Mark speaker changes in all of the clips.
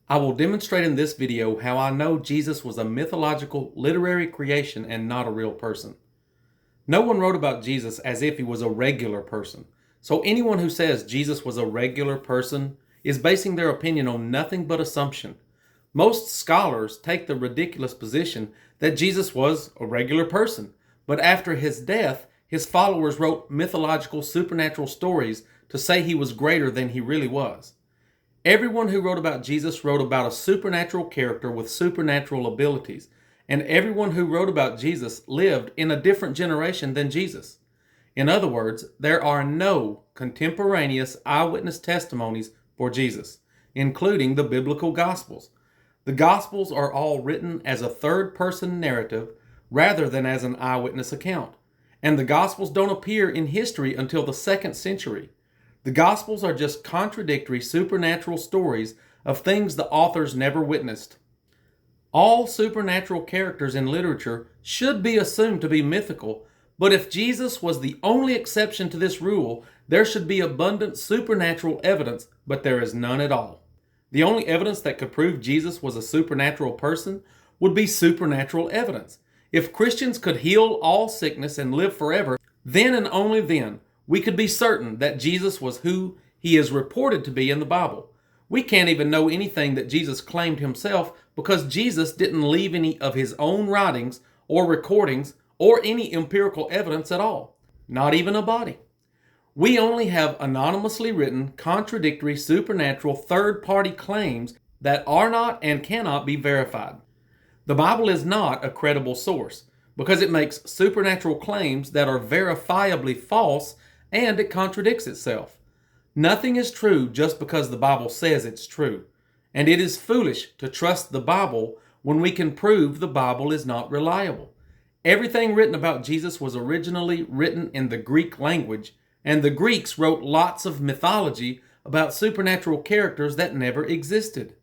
Speaker 1: I will demonstrate in this video how I know Jesus was a mythological literary creation and not a real person. No one wrote about Jesus as if he was a regular person. So anyone who says Jesus was a regular person is basing their opinion on nothing but assumption. Most scholars take the ridiculous position that Jesus was a regular person, but after his death, his followers wrote mythological supernatural stories to say he was greater than he really was. Everyone who wrote about Jesus wrote about a supernatural character with supernatural abilities, and everyone who wrote about Jesus lived in a different generation than Jesus. In other words, there are no contemporaneous eyewitness testimonies for Jesus, including the biblical Gospels. The Gospels are all written as a third-person narrative rather than as an eyewitness account, and the Gospels don't appear in history until the 2nd century. The Gospels are just contradictory supernatural stories of things the authors never witnessed. All supernatural characters in literature should be assumed to be mythical, but if Jesus was the only exception to this rule, there should be abundant supernatural evidence, but there is none at all. The only evidence that could prove Jesus was a supernatural person would be supernatural evidence. If Christians could heal all sickness and live forever, then and only then we could be certain that Jesus was who he is reported to be in the Bible. We can't even know anything that Jesus claimed himself because Jesus didn't leave any of his own writings or recordings or any empirical evidence at all, not even a body. We only have anonymously written, contradictory, supernatural, third-party claims that are not and cannot be verified. The Bible is not a credible source because it makes supernatural claims that are verifiably false and it contradicts itself. Nothing is true just because the Bible says it's true, and it is foolish to trust the Bible when we can prove the Bible is not reliable. Everything written about Jesus was originally written in the Greek language, and the Greeks wrote lots of mythology about supernatural characters that never existed.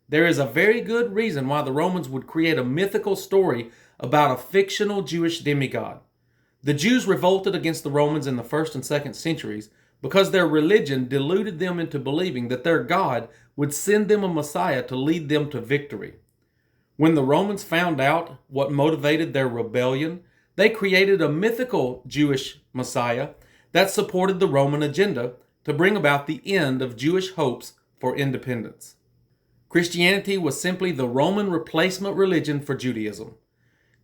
Speaker 1: There is a very good reason why the Romans would create a mythical story about a fictional Jewish demigod. The Jews revolted against the Romans in the 1st and 2nd centuries because their religion deluded them into believing that their God would send them a Messiah to lead them to victory. When the Romans found out what motivated their rebellion, they created a mythical Jewish Messiah that supported the Roman agenda to bring about the end of Jewish hopes for independence. Christianity was simply the Roman replacement religion for Judaism.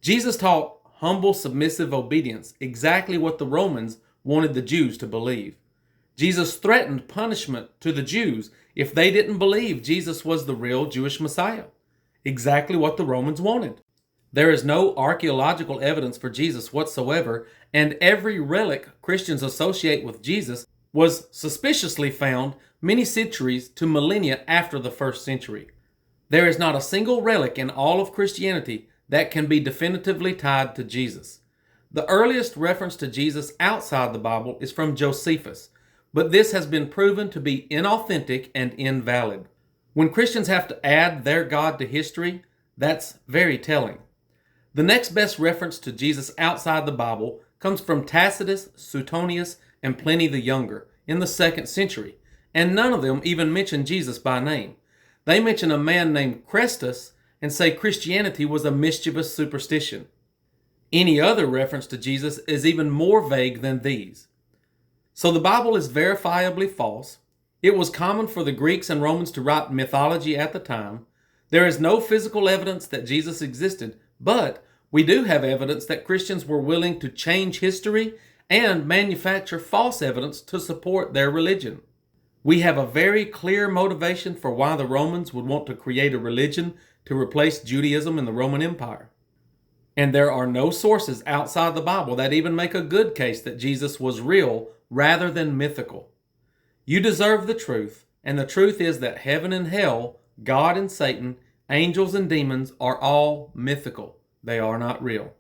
Speaker 1: Jesus taught humble, submissive obedience, exactly what the Romans wanted the Jews to believe. Jesus threatened punishment to the Jews if they didn't believe Jesus was the real Jewish Messiah, exactly what the Romans wanted. There is no archaeological evidence for Jesus whatsoever, and every relic Christians associate with Jesus was suspiciously found many centuries to millennia after the 1st century. There is not a single relic in all of Christianity that can be definitively tied to Jesus. The earliest reference to Jesus outside the Bible is from Josephus, but this has been proven to be inauthentic and invalid. When Christians have to add their God to history, that's very telling. The next best reference to Jesus outside the Bible comes from Tacitus, Suetonius, and Pliny the Younger in the 2nd century, and none of them even mention Jesus by name. They mention a man named Chrestus and say Christianity was a mischievous superstition. Any other reference to Jesus is even more vague than these. So the Bible is verifiably false. It was common for the Greeks and Romans to write mythology at the time. There is no physical evidence that Jesus existed, but we do have evidence that Christians were willing to change history and manufacture false evidence to support their religion. We have a very clear motivation for why the Romans would want to create a religion to replace Judaism in the Roman Empire. And there are no sources outside the Bible that even make a good case that Jesus was real rather than mythical. You deserve the truth, and the truth is that heaven and hell, God and Satan, angels and demons are all mythical. They are not real.